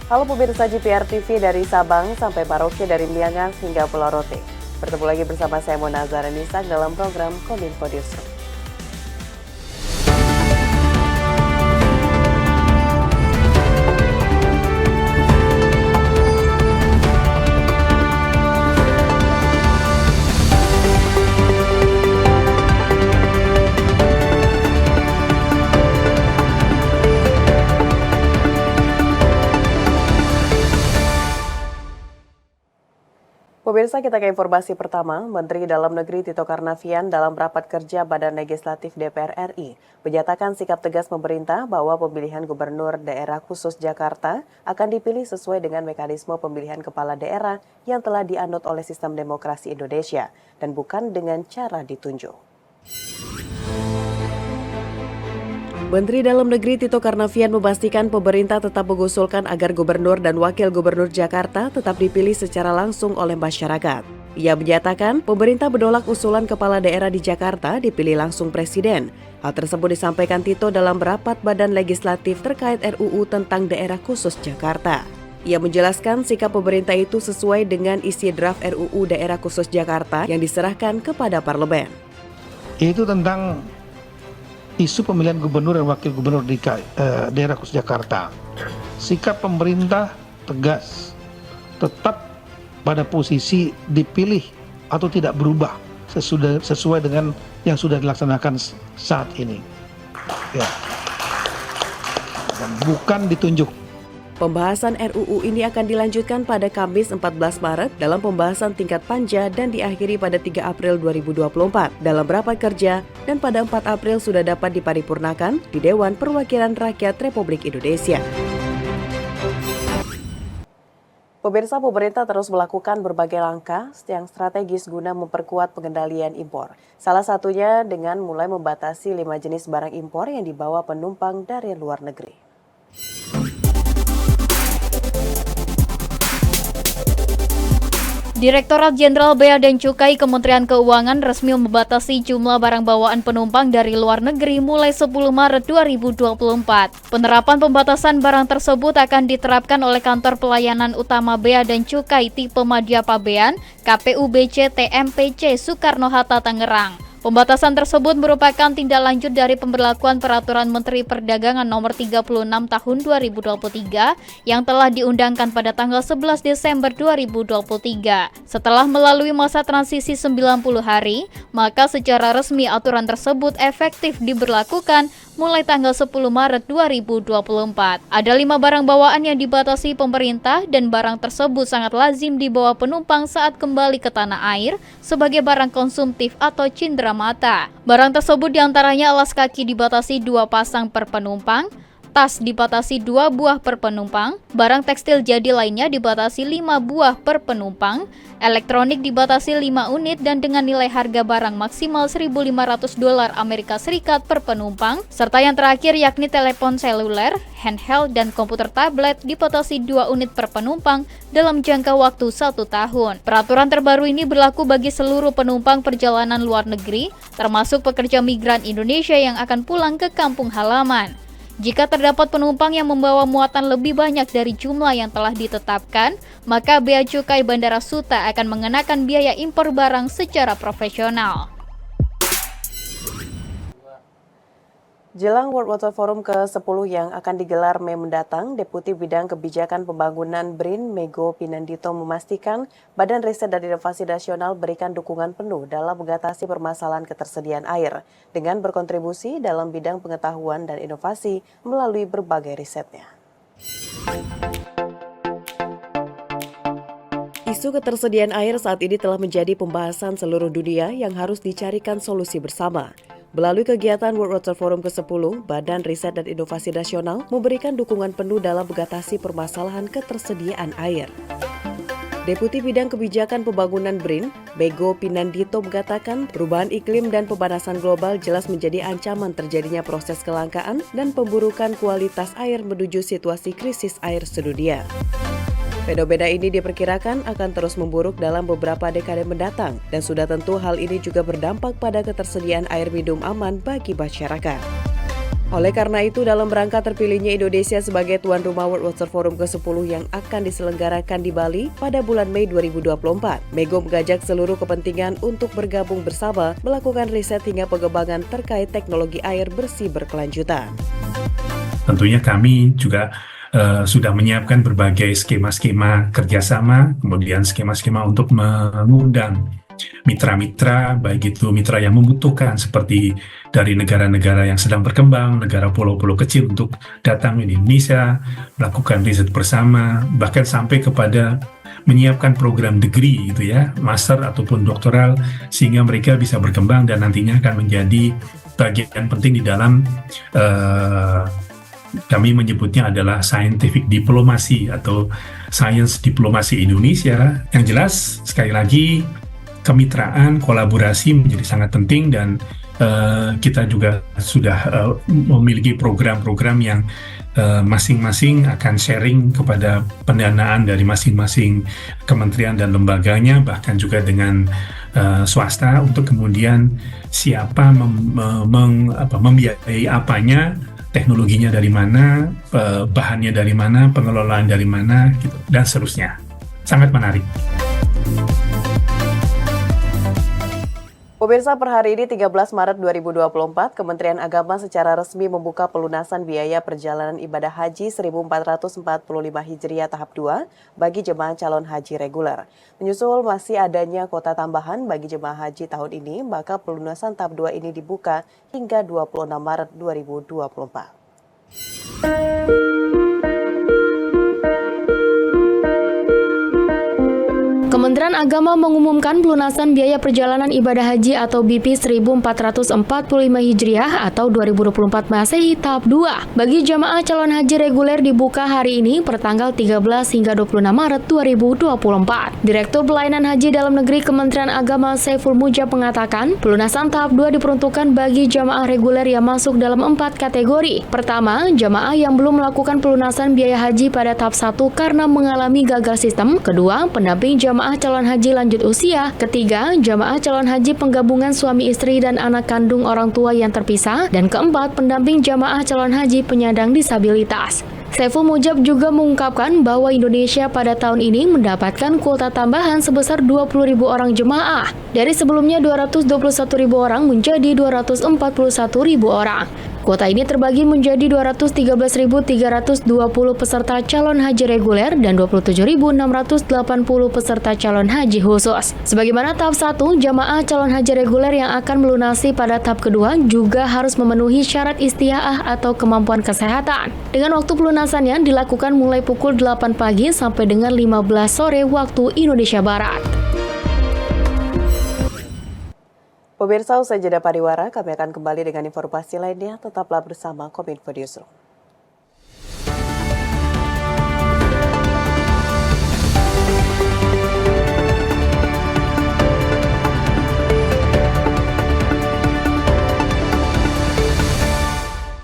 Halo pemirsa GPR TV dari Sabang sampai Merauke, dari Miangas hingga Pulau Rote. Bertemu lagi bersama saya Mona Zaranisa dalam program Kominfo Newsroom. Pemirsa, kita ke informasi pertama. Menteri Dalam Negeri Tito Karnavian dalam rapat kerja Badan Legislatif DPR RI menyatakan sikap tegas pemerintah bahwa pemilihan gubernur daerah khusus Jakarta akan dipilih sesuai dengan mekanisme pemilihan kepala daerah yang telah dianut oleh sistem demokrasi Indonesia dan bukan dengan cara ditunjuk. Menteri Dalam Negeri Tito Karnavian memastikan pemerintah tetap mengusulkan agar gubernur dan wakil gubernur Jakarta tetap dipilih secara langsung oleh masyarakat. Ia menyatakan pemerintah menolak usulan kepala daerah di Jakarta dipilih langsung presiden. Hal tersebut disampaikan Tito dalam rapat Badan Legislatif terkait RUU tentang daerah khusus Jakarta. Ia menjelaskan sikap pemerintah itu sesuai dengan isi draft RUU daerah khusus Jakarta yang diserahkan kepada parlemen. Itu tentang isu pemilihan gubernur dan wakil gubernur di daerah khusus Jakarta. Sikap pemerintah tegas, tetap pada posisi dipilih atau tidak berubah sesuai dengan yang sudah dilaksanakan saat ini. Ya. Dan bukan ditunjuk. Pembahasan RUU ini akan dilanjutkan pada Kamis 14 Maret dalam pembahasan tingkat panja dan diakhiri pada 3 April 2024 dalam rapat kerja dan pada 4 April sudah dapat diparipurnakan di Dewan Perwakilan Rakyat Republik Indonesia. Pemirsa, pemerintah terus melakukan berbagai langkah yang strategis guna memperkuat pengendalian impor. Salah satunya dengan mulai membatasi 5 jenis barang impor yang dibawa penumpang dari luar negeri. Direktorat Jenderal Bea dan Cukai Kementerian Keuangan resmi membatasi jumlah barang bawaan penumpang dari luar negeri mulai 10 Maret 2024. Penerapan pembatasan barang tersebut akan diterapkan oleh Kantor Pelayanan Utama Bea dan Cukai tipe Madya Pabean, KPUBC TMPC Soekarno-Hatta, Tangerang. Pembatasan tersebut merupakan tindak lanjut dari pemberlakuan Peraturan Menteri Perdagangan Nomor 36 Tahun 2023 yang telah diundangkan pada tanggal 11 Desember 2023. Setelah melalui masa transisi 90 hari, maka secara resmi aturan tersebut efektif diberlakukan mulai tanggal 10 Maret 2024. Ada 5 barang bawaan yang dibatasi pemerintah dan barang tersebut sangat lazim dibawa penumpang saat kembali ke tanah air sebagai barang konsumtif atau cindera mata. Barang tersebut diantaranya alas kaki dibatasi 2 pasang per penumpang, tas dibatasi 2 buah per penumpang, barang tekstil jadi lainnya dibatasi 5 buah per penumpang, elektronik dibatasi 5 unit dan dengan nilai harga barang maksimal $1.500 Amerika Serikat per penumpang, serta yang terakhir yakni telepon seluler, handheld dan komputer tablet dibatasi 2 unit per penumpang dalam jangka waktu 1 tahun. Peraturan terbaru ini berlaku bagi seluruh penumpang perjalanan luar negeri, termasuk pekerja migran Indonesia yang akan pulang ke kampung halaman. Jika terdapat penumpang yang membawa muatan lebih banyak dari jumlah yang telah ditetapkan, maka Bea Cukai Bandara Suta akan mengenakan biaya impor barang secara profesional. Jelang World Water Forum ke-10 yang akan digelar Mei mendatang, Deputi Bidang Kebijakan Pembangunan BRIN Mego Pinandito memastikan Badan Riset dan Inovasi Nasional berikan dukungan penuh dalam mengatasi permasalahan ketersediaan air dengan berkontribusi dalam bidang pengetahuan dan inovasi melalui berbagai risetnya. Isu ketersediaan air saat ini telah menjadi pembahasan seluruh dunia yang harus dicarikan solusi bersama. Melalui kegiatan World Water Forum ke-10, Badan Riset dan Inovasi Nasional memberikan dukungan penuh dalam mengatasi permasalahan ketersediaan air. Deputi Bidang Kebijakan Pembangunan BRIN, Mego Pinandito mengatakan perubahan iklim dan pemanasan global jelas menjadi ancaman terjadinya proses kelangkaan dan pemburukan kualitas air menuju situasi krisis air sedunia. Fenomena ini diperkirakan akan terus memburuk dalam beberapa dekade mendatang dan sudah tentu hal ini juga berdampak pada ketersediaan air minum aman bagi masyarakat. Oleh karena itu, dalam rangka terpilihnya Indonesia sebagai tuan rumah World Water Forum ke-10 yang akan diselenggarakan di Bali pada bulan Mei 2024, Mego mengajak seluruh kepentingan untuk bergabung bersama melakukan riset hingga pengembangan terkait teknologi air bersih berkelanjutan. Tentunya kami juga sudah menyiapkan berbagai skema-skema kerjasama, kemudian skema-skema untuk mengundang mitra-mitra, baik itu mitra yang membutuhkan seperti dari negara-negara yang sedang berkembang, negara pulau-pulau kecil untuk datang di Indonesia, melakukan riset bersama, bahkan sampai kepada menyiapkan program degree gitu ya, master ataupun doktoral, sehingga mereka bisa berkembang dan nantinya akan menjadi bagian penting di dalam kami menyebutnya adalah scientific diplomasi atau science diplomasi Indonesia. Yang jelas, sekali lagi, kemitraan, kolaborasi menjadi sangat penting dan kita juga sudah memiliki program-program yang masing-masing akan sharing kepada pendanaan dari masing-masing kementerian dan lembaganya, bahkan juga dengan swasta untuk kemudian siapa membiayai apanya, teknologinya dari mana, bahannya dari mana, pengelolaan dari mana, gitu, dan seterusnya. Sangat menarik. Pemirsa, per hari ini 13 Maret 2024, Kementerian Agama secara resmi membuka pelunasan biaya perjalanan ibadah haji 1445 Hijriah tahap 2 bagi jemaah calon haji reguler. Menyusul masih adanya kuota tambahan bagi jemaah haji tahun ini, maka pelunasan tahap 2 ini dibuka hingga 26 Maret 2024. Kementerian Agama mengumumkan pelunasan biaya perjalanan ibadah haji atau BP 1445 Hijriah atau 2024 Masehi tahap 2 bagi jamaah calon haji reguler dibuka hari ini pertanggal 13 hingga 26 Maret 2024. Direktur Pelayanan Haji Dalam Negeri Kementerian Agama Saiful Mujab mengatakan, pelunasan tahap 2 diperuntukkan bagi jamaah reguler yang masuk dalam 4 kategori. Pertama, jamaah yang belum melakukan pelunasan biaya haji pada tahap 1 karena mengalami gagal sistem. Kedua, pendamping jamaah calon haji lanjut usia. Ketiga, jamaah calon haji penggabungan suami istri dan anak kandung orang tua yang terpisah. Dan keempat, pendamping jamaah calon haji penyandang disabilitas. Saiful Mujab juga mengungkapkan bahwa Indonesia pada tahun ini mendapatkan kuota tambahan sebesar 20.000 orang jemaah. Dari sebelumnya 221.000 orang menjadi 241.000 orang. Kuota ini terbagi menjadi 213.320 peserta calon haji reguler dan 27.680 peserta calon haji khusus. Sebagaimana tahap 1, jamaah calon haji reguler yang akan melunasi pada tahap kedua juga harus memenuhi syarat istia'ah atau kemampuan kesehatan. Dengan waktu pelunasannya dilakukan mulai pukul 8 pagi sampai dengan 15 sore waktu Indonesia Barat. Pemirsa, usai jeda pariwara, kami akan kembali dengan informasi lainnya. Tetaplah bersama Kominfo Newsroom.